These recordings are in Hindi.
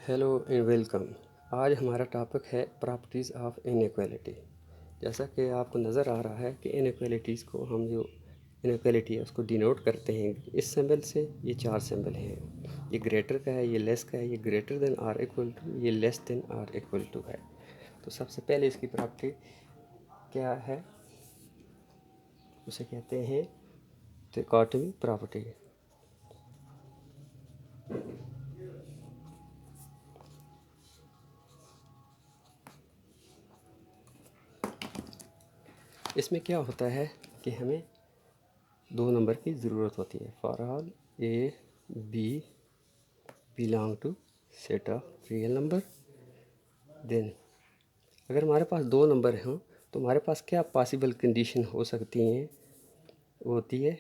Hello and welcome. आज हमारा टॉपिक है प्रॉपर्टीज़ ऑफ इनइक्वालिटी। जैसा कि आपको नज़र आ रहा है कि इनइक्वालिटीज़ को हम जो इनइक्वालिटी है उसको डिनोट करते हैं इस सिंबल से। ये चार सिंबल हैं, ये ग्रेटर का है, ये लेस का है, ये greater than or equal to, ये less than or equal to है। तो सबसे पहले इसकी प्रॉपर्टी क्या है, उसे कहते हैं डिकोटमी प्रॉपर्टी। इसमें क्या होता है कि हमें दो नंबर की ज़रूरत होती है। For all A b belong to set of real number. Then अगर हमारे पास दो नंबर हों तो हमारे पास क्या पॉसिबल कंडीशन हो सकती हैं, वो होती है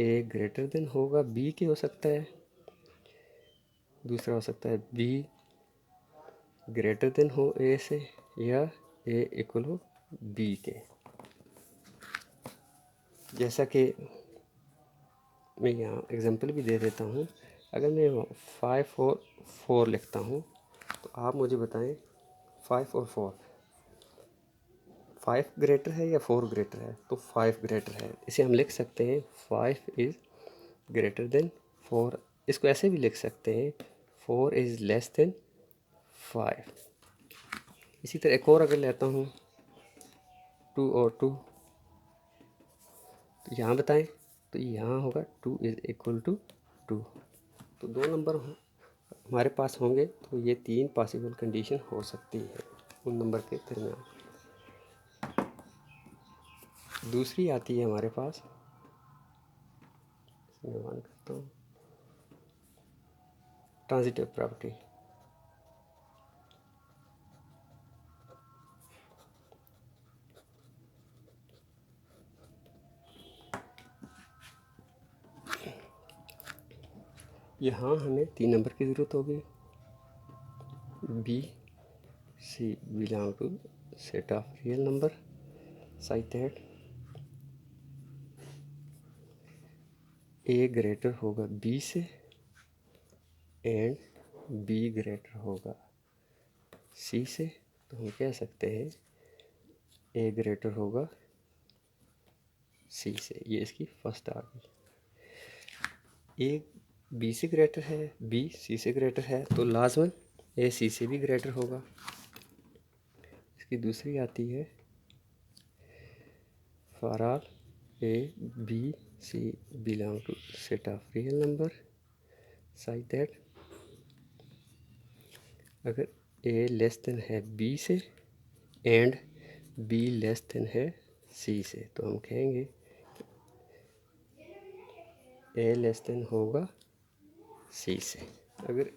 ए ग्रेटर देन होगा बी के, हो सकता है। दूसरा हो सकता है बी ग्रेटर देन हो ए से, या ए इक्वल हो बी के। जैसा कि मैं यहाँ एग्जांपल भी दे देता हूँ। अगर मैं 5 और 4 लिखता हूँ तो आप मुझे बताएं 5 और 4, 5 ग्रेटर है या 4 ग्रेटर है? तो 5 ग्रेटर है। इसे हम लिख सकते हैं 5 इज़ ग्रेटर देन 4। इसको ऐसे भी लिख सकते हैं 4 इज़ लेस देन 5। इसी तरह एक और अगर लेता हूँ 2 और 2, तो यहाँ बताएं, तो यहाँ होगा 2 इज़ इक्वल टू 2। तो दो नंबर हमारे पास होंगे तो ये तीन पॉसिबल कंडीशन हो सकती है उन नंबर के दरमियान। दूसरी आती है हमारे पास, इसमें मान करता हूँ ट्रांजिटिव प्रॉपर्टी। यहाँ हमें तीन नंबर की ज़रूरत होगी। B C belong to set of real number such that A greater होगा बी से एंड बी ग्रेटर होगा सी से। तो हम कह सकते हैं ए ग्रेटर होगा सी से। ये इसकी फर्स्ट आ गई। ए बी से ग्रेटर है, बी सी से ग्रेटर है, तो लाजमन ए सी से भी ग्रेटर होगा। इसकी दूसरी आती है for all A B C belong to set of real number such that अगर ए लेस देन है बी से एंड बी लेस देन है सी से, तो हम कहेंगे ए लेस देन होगा सी से। अगर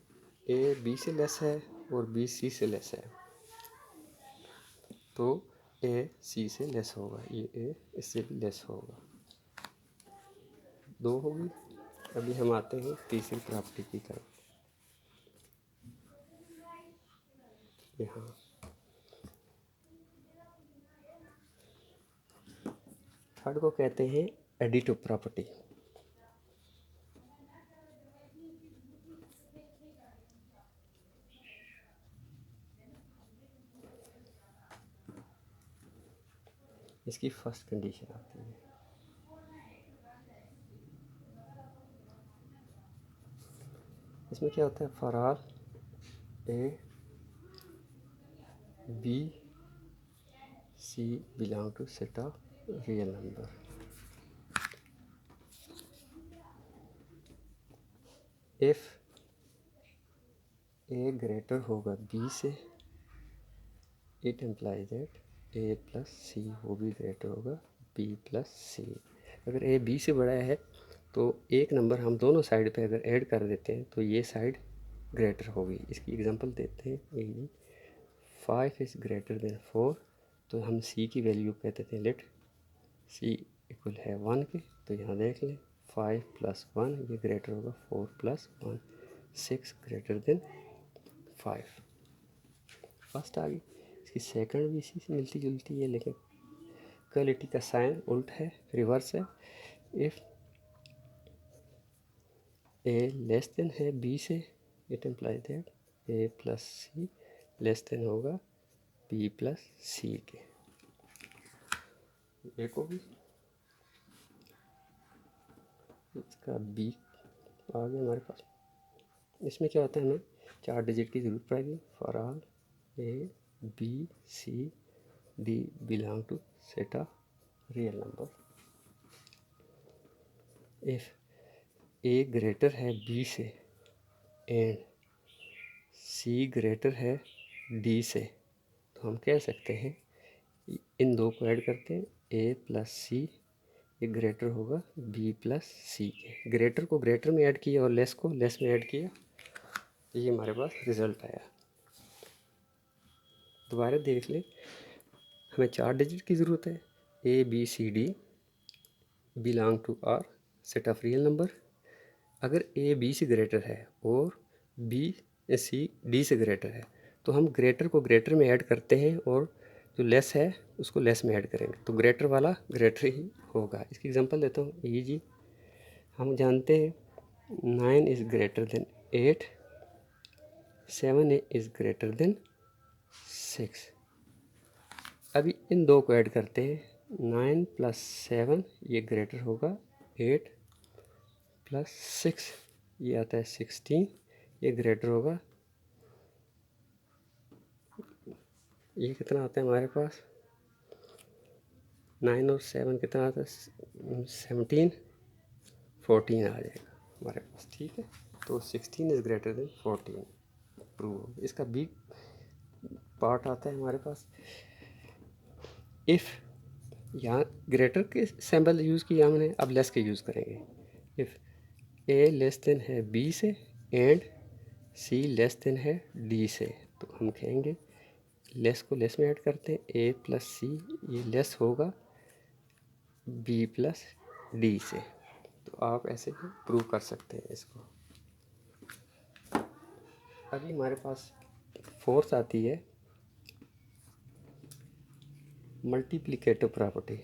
ए बी से लेस है और बी सी से लेस है तो ए सी से लेस होगा, ये ए इससे भी लेस होगा। दो होगी। अभी हम आते हैं तीसरी प्रॉपर्टी की तरफ। यहाँ थर्ड को कहते हैं एडिटिव प्रॉपर्टी। इसकी फर्स्ट कंडीशन आती है, इसमें क्या होता है for all A B C belong to set of real number. If A greater होगा बी से, it implies that A plus C वो भी ग्रेटर होगा बी प्लस सी। अगर ए बी से बड़ा है तो एक नंबर हम दोनों साइड पे अगर ऐड कर देते हैं तो ये साइड ग्रेटर होगी। इसकी एग्जांपल देते हैं, ये 5 इज़ ग्रेटर देन 4, तो हम सी की वैल्यू कहते थे लेट सी इक्वल है 1 के। तो यहाँ देख लें 5 प्लस 1 ये ग्रेटर होगा 4 प्लस 1, 6 ग्रेटर देन 5। फर्स्ट आ गई। इसकी सेकंड भी इसी से मिलती जुलती है, लेकिन क्वालिटी का साइन उल्ट है, रिवर्स है। इफ़ ए लेस देन है बी से, it implies that A plus c less than होगा बी प्लस सी के। ए को भी इसका बी आ गया हमारे पास। इसमें क्या होता है, हमें 4 डिजिट की ज़रूरत पड़ेगी। For all A B c d belong to set of real number. If a greater है बी से एंड सी ग्रेटर है डी से, तो हम कह सकते हैं इन दो को ऐड करते हैं, ए प्लस सी ये ग्रेटर होगा बी प्लस सी के। ग्रेटर को ग्रेटर में ऐड किया और लेस को लेस में ऐड किया, तो ये हमारे पास रिजल्ट आया। दोबारा देख ले, हमें 4 डिजिट की ज़रूरत है। A B c d belong to R set of real number. अगर ए बी से ग्रेटर है और बी सी डी से ग्रेटर है, तो हम ग्रेटर को ग्रेटर में ऐड करते हैं और जो लेस है उसको लेस में ऐड करेंगे, तो ग्रेटर वाला ग्रेटर ही होगा। इसकी एग्जांपल देता हूँ। ये जी हम जानते हैं 9 is greater than 8, 7 is greater than 6। अभी इन दो को ऐड करते हैं, 9 प्लस 7 ये ग्रेटर होगा 8 प्लस 6 ये आता है 16, ये ग्रेटर होगा, ये कितना आता है हमारे पास 9 और 7 कितना आता है 17, 14 आ जाएगा हमारे पास। ठीक है, तो 16 इज़ ग्रेटर देन 14 प्रूव हो। इसका बी पार्ट आता है हमारे पास। इफ़ यहाँ ग्रेटर के सिंबल यूज़ किया हमने, अब लेस के यूज़ करेंगे। इफ़ ए लेस देन है बी से एंड सी लेस देन है डी से, तो हम कहेंगे लेस को लेस में ऐड करते हैं, ए प्लस सी ये लेस होगा बी प्लस डी से। तो आप ऐसे ही प्रूव कर सकते हैं इसको। अभी हमारे पास फोर्थ आती है मल्टीप्लिकेटिव प्रॉपर्टी।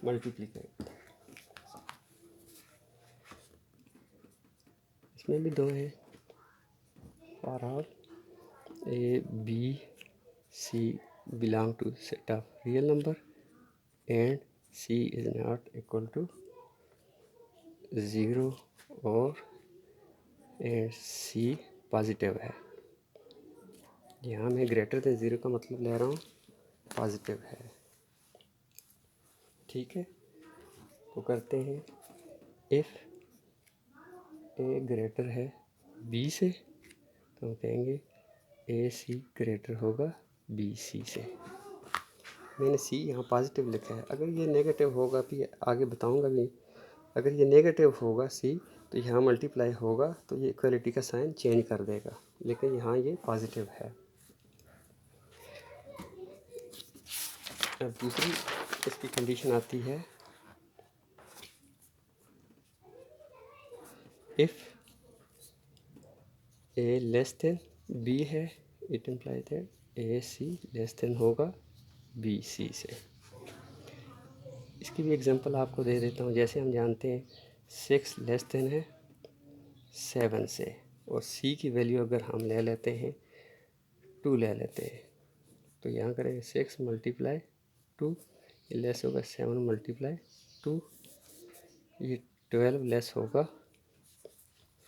मल्टीप्लिकेट इसमें भी दो है। For all A B C belong to set of real number and c is not equal to 0 और एंड सी पॉजिटिव है। यहाँ मैं ग्रेटर देन 0 का मतलब ले रहा हूँ पॉजिटिव है। ठीक है, तो करते हैं। इफ़ ए ग्रेटर है बी से, तो हम कहेंगे ए सी ग्रेटर होगा बी सी से। मैंने सी यहाँ पॉजिटिव लिखा है, अगर ये नेगेटिव होगा भी आगे बताऊँगा भी, अगर ये नेगेटिव होगा सी तो यहाँ मल्टीप्लाई होगा तो ये इक्वलिटी का साइन चेंज कर देगा, लेकिन यहाँ ये पॉजिटिव है। अब दूसरी इसकी कंडीशन आती है, if A less than B है, it implies that A C less than होगा बी सी से। इसकी भी एग्जांपल आपको दे देता हूँ। जैसे हम जानते हैं 6 लेस देन है 7 से, और सी की वैल्यू अगर हम ले लेते हैं 2 ले लेते हैं, तो यहाँ करेंगे 6 मल्टीप्लाई 2, ये लेस होगा 7 मल्टीप्लाई 2, ये 12 लेस होगा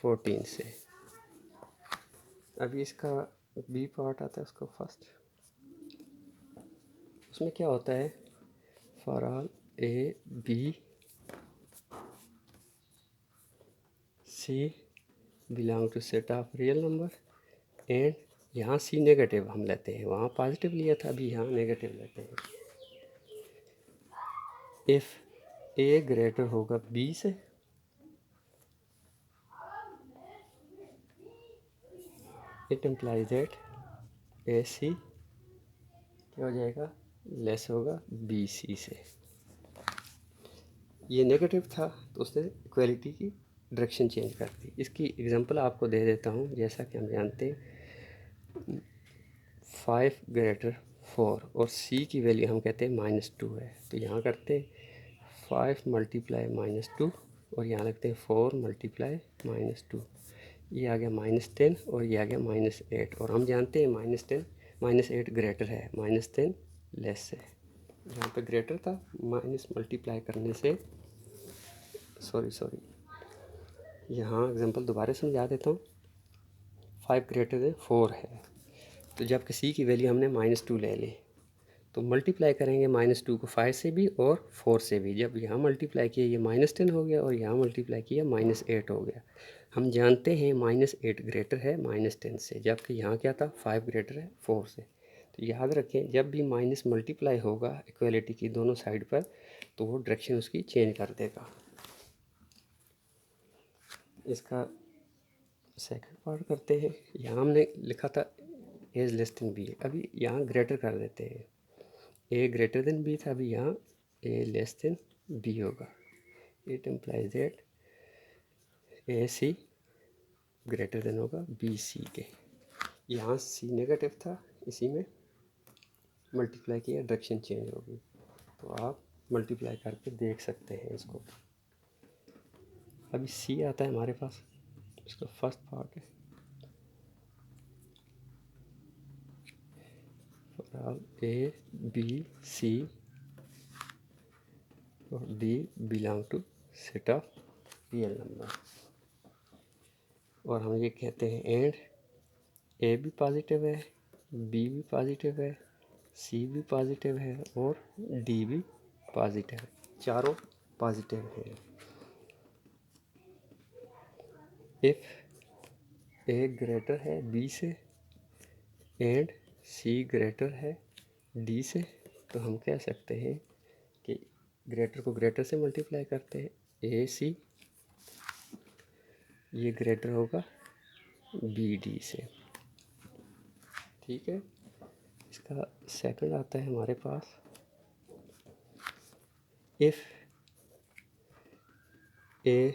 14 से। अभी इसका बी पार्ट आता है उसका फर्स्ट, उसमें क्या होता है, for all A B C belong to set of real number and यहाँ सी नेगेटिव हम लेते हैं, वहाँ पॉजिटिव लिया था, अभी यहाँ नेगेटिव लेते हैं। इफ़ ए ग्रेटर होगा बी से, इट इम्प्लाइज दैट ए सी क्या हो जाएगा, लेस होगा बी सी से। ये नेगेटिव था तो उसने इक्वलिटी की डायरेक्शन चेंज कर दी। इसकी एग्जांपल आपको दे देता हूँ। जैसा कि हम जानते हैं 5 ग्रेटर 4 और C की वैल्यू हम कहते हैं -2 है। तो यहाँ करते हैं 5 मल्टीप्लाई -2 और यहाँ लगते हैं 4 मल्टीप्लाई -2। ये आ गया -10 और ये आ गया -8 और हम जानते हैं -10 -8 ग्रेटर है, -10 लेस है। यहाँ पे ग्रेटर था, माइनस मल्टीप्लाई करने से सॉरी यहाँ एग्जांपल दोबारा समझा देता हूँ। 5 ग्रेटर देन 4 है, तो जब किसी की वैल्यू हमने -2 ले ली तो मल्टीप्लाई करेंगे -2 को 5 से भी और 4 से भी। जब यहाँ मल्टीप्लाई किया ये -10 हो गया और यहाँ मल्टीप्लाई किया -8 हो गया। हम जानते हैं -8 ग्रेटर है -10 से, जबकि यहाँ क्या था 5 ग्रेटर है 4 से। तो याद रखें जब भी माइनस मल्टीप्लाई होगा इक्वलिटी की दोनों साइड पर तो वो डायरेक्शन उसकी चेंज कर देगा। इसका सेकंड पार्ट करते हैं। यहाँ हमने लिखा था एज लेस देन बी, अभी यहाँ ग्रेटर कर देते हैं। ए ग्रेटर देन बी था, अभी यहाँ ए लेस देन बी होगा। It implies that A c greater than होगा बी सी के। यहाँ सी नेगेटिव था, इसी में मल्टीप्लाई किया डायरेक्शन चेंज होगी। तो आप मल्टीप्लाई करके देख सकते हैं इसको। अभी सी आता है हमारे पास, इसका फर्स्ट पार्ट है ए बी सी और d belong to set of real number. और हम ये कहते हैं एंड ए भी पॉजिटिव है, बी भी पॉजिटिव है, सी भी पॉजिटिव है और डी भी पॉजिटिव है, चारों पॉजिटिव हैं। इफ़ ए ग्रेटर है बी से एंड सी ग्रेटर है डी से, तो हम कह सकते हैं कि ग्रेटर को ग्रेटर से मल्टीप्लाई करते हैं ए सी, ये ग्रेटर होगा बी डी से। ठीक है। इसका सेकंड आता है हमारे पास इफ़ ए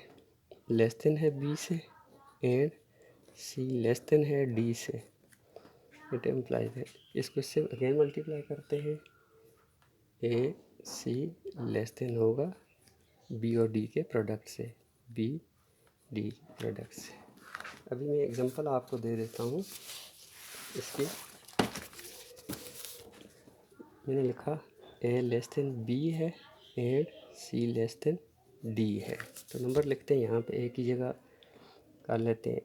लेस देन है बी से एंड सी लेस देन है डी से, इट इम्प्लाइज है। इसको इससे अगेन मल्टीप्लाई करते हैं, ए सी लेस देन होगा बी और डी के प्रोडक्ट से, बी डी प्रोडक्ट से। अभी मैं एग्जांपल आपको दे देता हूँ इसकी। मैंने लिखा ए लेस देन बी है and c less than d है, तो नंबर लिखते हैं यहाँ पे। ए की जगह कर लेते हैं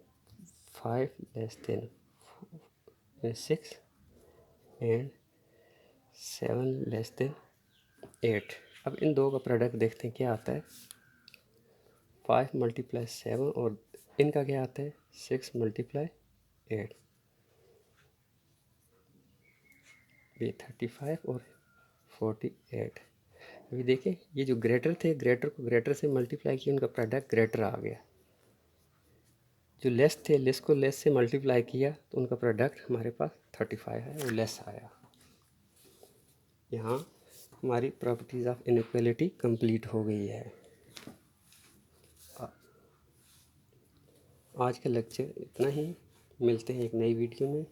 5 less than 6 and 7 less than 8। अब इन दो का प्रोडक्ट देखते हैं क्या आता है। 5 मल्टीप्लाई 7 और इनका क्या आता है 6 मल्टीप्लाई 8, ये 35 और 48। अभी देखें ये जो ग्रेटर थे, ग्रेटर को ग्रेटर से मल्टीप्लाई किया, उनका प्रोडक्ट ग्रेटर आ गया। जो लेस थे, लेस को लेस से मल्टीप्लाई किया तो उनका प्रोडक्ट हमारे पास 35 है, वो लेस आया। यहाँ हमारी प्रॉपर्टीज़ ऑफ इनइक्वालिटी कंप्लीट हो गई है। आज का लेक्चर इतना ही, मिलते हैं एक नई वीडियो में।